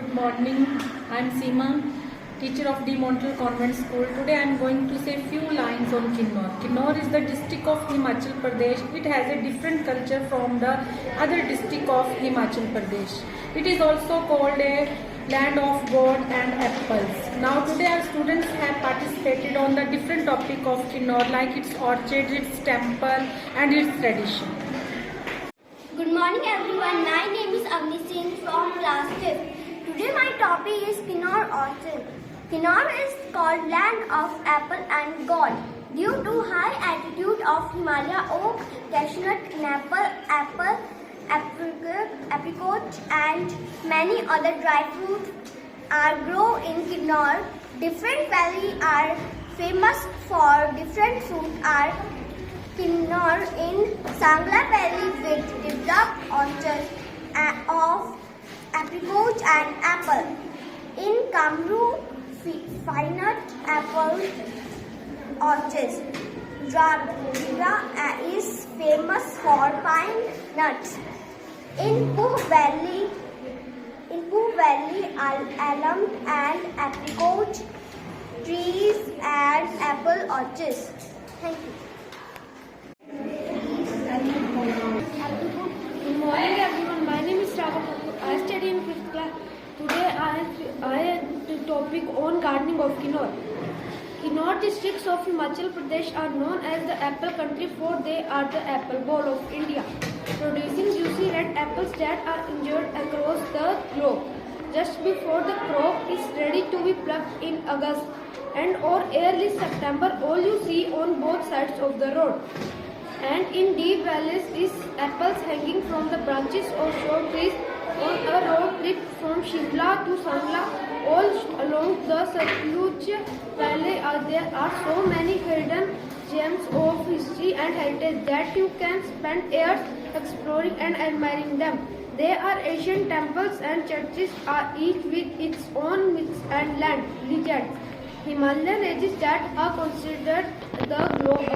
Good morning. I am Seema, teacher of De Montreal Convent School. Today I am going to say few lines on Kinnaur. Kinnaur is the district of Himachal Pradesh. It has a different culture from the other district of Himachal Pradesh. It is also called a land of God and apples. Now today our students have participated on the different topic of Kinnaur, like its orchard, its temple and its tradition. Good morning everyone, my name is Avni Singh from class 5th. Today my topic is Kinnaur Orchard. Kinnaur is called land of apple and gold due to high altitude of Himalaya oak, cashew, apple, apricot and many other dry fruits are grown in Kinnaur. Different valleys are famous for different fruits are Kinnaur in Sangla Valley with developed orchards of apricot and apple. In Kamru, finite apple orchards. Dravira is famous for pine nuts. In Pooh Valley, almond and apricot trees and apple orchards. Thank you. Good morning everyone, my name is Raghav. I study in 5th class. Today I have the topic on gardening of Kinnaur. Kinnaur districts of Himachal Pradesh are known as the apple country for they are the apple bowl of India, producing juicy red apples that are enjoyed across the globe. Just before the crop is ready to be plucked in August and or early September, all you see on both sides of the road. And in deep valleys is apples hanging from the branches of short trees on a road trip from Shimla to Sangla. All along the Satluj Valley there are so many hidden gems of history and heritage that you can spend years exploring and admiring them. There are ancient temples and churches are each with its own myths and legends. Himalayan ranges that are considered the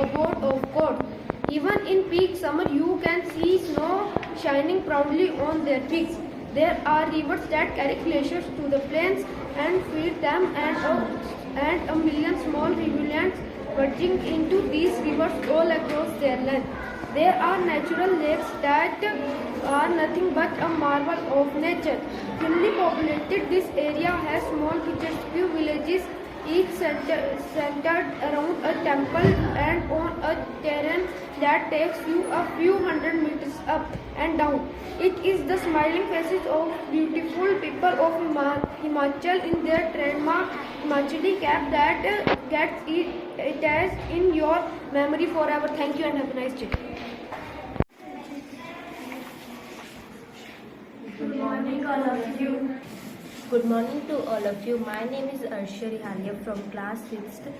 abode of God. Even in peak summer, you can see snow shining proudly on their peaks. There are rivers that carry glaciers to the plains and feed them, and a million small rivulets merging into these rivers all across their length. There are natural lakes that are nothing but a marvel of nature. Thinly populated, this area has small picturesque villages, each centered around a temple and on a terrain that takes you a few hundred meters up and down. It is the smiling faces of beautiful people of Himachal in their trademark Himachali cap that gets it as in your memory forever. Thank you and have a nice day. Good morning all of you. Good morning to all of you. My name is Arshia Rihalia from class 6th.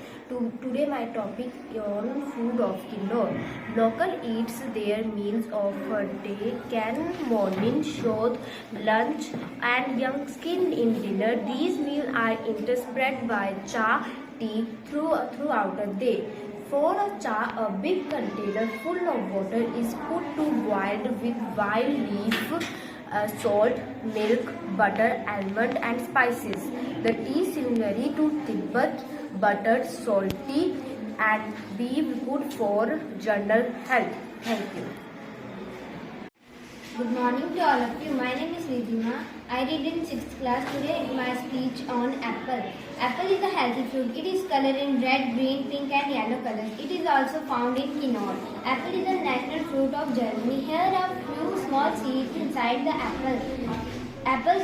Today my topic on food of Kinnaur. Local eats their meals of a day, can morning, shod, lunch and young skin in dinner. These meals are interspread by cha, tea throughout the day. For a cha, a big container full of water is put to boil with wild leaf, salt, milk, butter, almond and spices. The tea similarly to Tibet, buttered, salty and be good for general health. Thank you. Good morning to all of you. My name is Ridhima. I read in 6th class. Today my speech on apple. Apple is a healthy fruit. It is colored in red, green, pink and yellow colors. It is also found in Kinnaur. Apple is a national fruit of Germany. Here are few small seeds inside the apple. Apples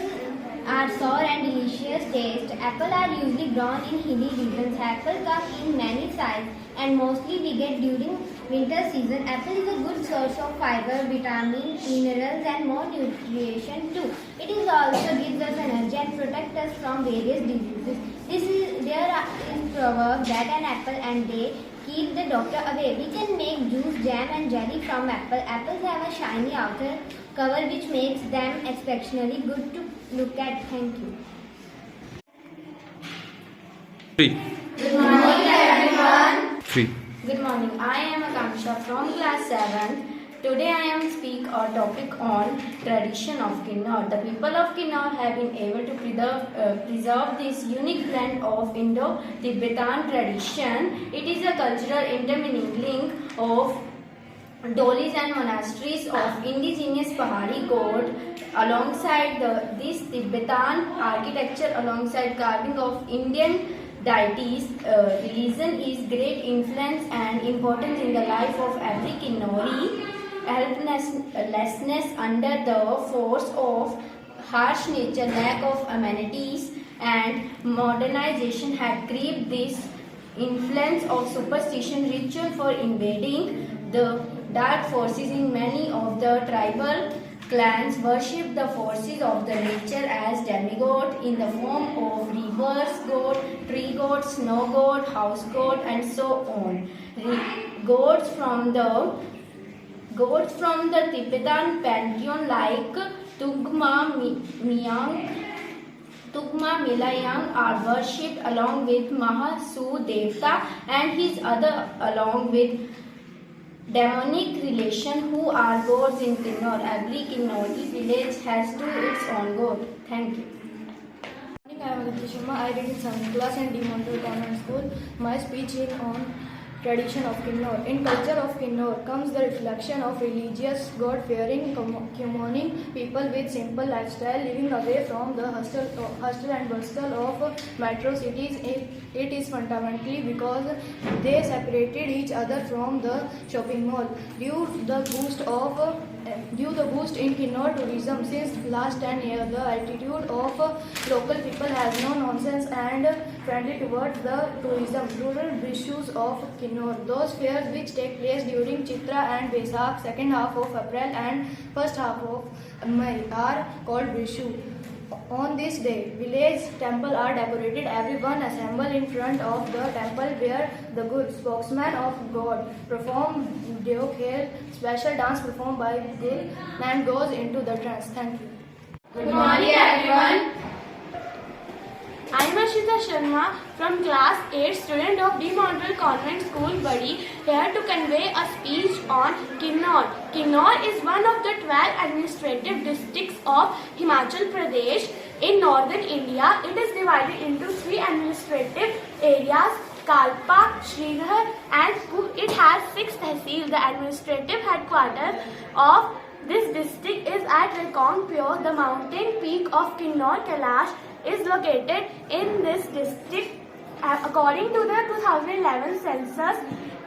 are sour and delicious taste. Apples are usually grown in hilly regions. Apple come in many sizes and mostly we get during winter season. Apple is a good source of fiber, vitamins, minerals and more nutrition too. It is also gives us energy and protect us from various diseases. There is proverb that an apple and day keep the doctor away. We can make juice, jam and jelly from apple. Apples have a shiny outer cover which makes them exceptionally good to look at. Thank you. 3. Good morning everyone. 3. Good morning. I am Akansha from class 7. Today I am speak a topic on tradition of Kinnaur. The people of Kinnaur have been able to preserve this unique blend of Indo-Tibetan tradition. It is a cultural intermingling of dolis and monasteries of indigenous Pahari god alongside this Tibetan architecture alongside carving of Indian deities. Religion is great influence and importance in the life of every Kinnori. Helplessness under the force of harsh nature, lack of amenities and modernization had created this influence of superstition ritual for invading the dark forces. In many of the tribal clans worship the forces of the nature as demigod in the form of rivers god, tree god, snow god, house god and so on. Gods from the Tibetan pantheon like Tugma Milayang are worshipped along with Mahasu Devta and his other along with demonic relation who are gods in Kinnaur. Every Kinnori village has its own god. Thank you. Good morning, I am Aditya Sharma. I read in 7th class in De Montfort Convent School. My speech is on tradition of Kinnaur. In culture of Kinnaur comes the reflection of religious, God-fearing, communing people with simple lifestyle, living away from the hustle and bustle of metro cities. It is fundamentally because they separated each other from the shopping mall. Due the boost in Kinnaur tourism since last 10 years, the attitude of local people has no nonsense and friendly towards the tourism. Rural issues of Kinnaur. Those fairs which take place during Chitra and Baisakh, second half of April and first half of May are called Vishu. On this day, village temple are decorated. Everyone assemble in front of the temple where the good spokesman of God perform Deokhel, special dance performed by Gul and goes into the trance. Thank you. Good morning everyone. I am Ashita Sharma from class 8, student of De Montfort Convent School, Badi, here to convey a speech on Kinnaur. Kinnaur is one of the 12 administrative districts of Himachal Pradesh in northern India. It is divided into 3 administrative areas: Kalpa, Srinagar and Puh. It has 6 tehsil. The administrative headquarters of this district is at Rekongpyo. The mountain peak of Kinnaur, Kailash, is located in this district. According to the 2011 census,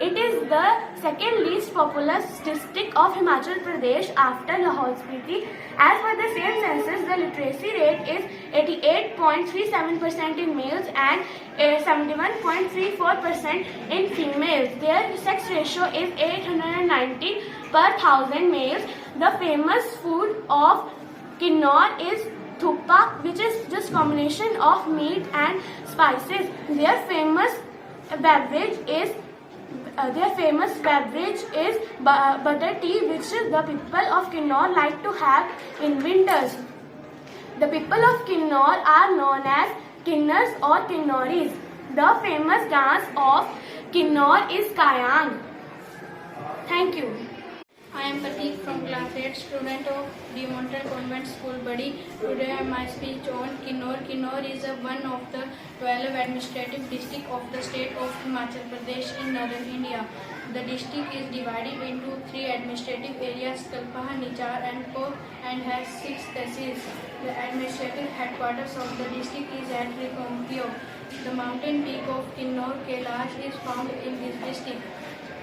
it is the second least populous district of Himachal Pradesh after Lahore Spiti. As per the same census, the literacy rate is 88.37% in males and 71.34% in females. Their sex ratio is 890 per 1000 males. The famous food of Kinnaur is thukpa, which is just combination of meat and spices. Their famous beverage is butter tea, which the people of Kinnaur like to have in winters. The people of Kinnaur are known as Kinnars or Kinnoris. The famous dance of Kinnaur is Kayang. Thank you. I am Prateek from class 8, student of De Montfort Convent School, Badi. Today my speech on Kinnaur. Kinnaur is one of the 12 administrative districts of the state of Himachal Pradesh in northern India. The district is divided into 3 administrative areas: Kalpah, Nichar and Poh, and has 6 tehsils. The administrative headquarters of the district is at Rekongpyo. The mountain peak of Kinnaur, Kailash, is found in this district.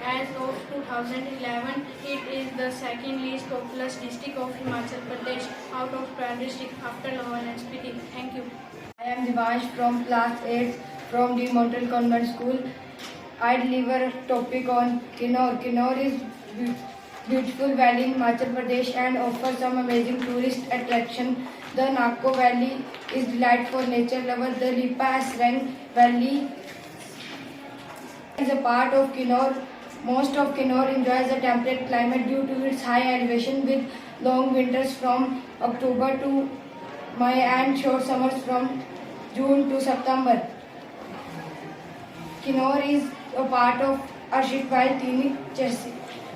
As of 2011, it is the second least populous district of Himachal Pradesh out of 12 districts after Lahore and Spiti. Thank you. I am Divansh from class 8 from De Montfort Convent School. I deliver a topic on Kinnaur. Kinnaur is beautiful valley in Himachal Pradesh and offers some amazing tourist attraction. The Nakko Valley is delightful nature lover. The Lipa Asrang Valley is a part of Kinnaur. Most of Kinnaur enjoys a temperate climate due to its high elevation with long winters from October to May and short summers from June to September. Kinnaur is a part of Ashik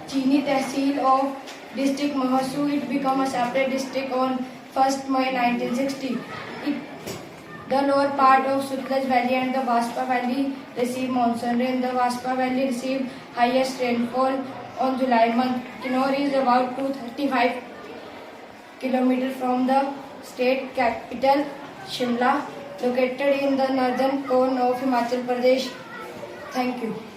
Chini Tehsil of district Mahasu. It became a separate district on 1st May 1960. The lower part of Sutlej Valley and the Vaspa Valley receive monsoon rain. The Vaspa Valley received highest rainfall on July month. Kinnaur is about 235 kilometers from the state capital Shimla, located in the northern cone of Himachal Pradesh. Thank you.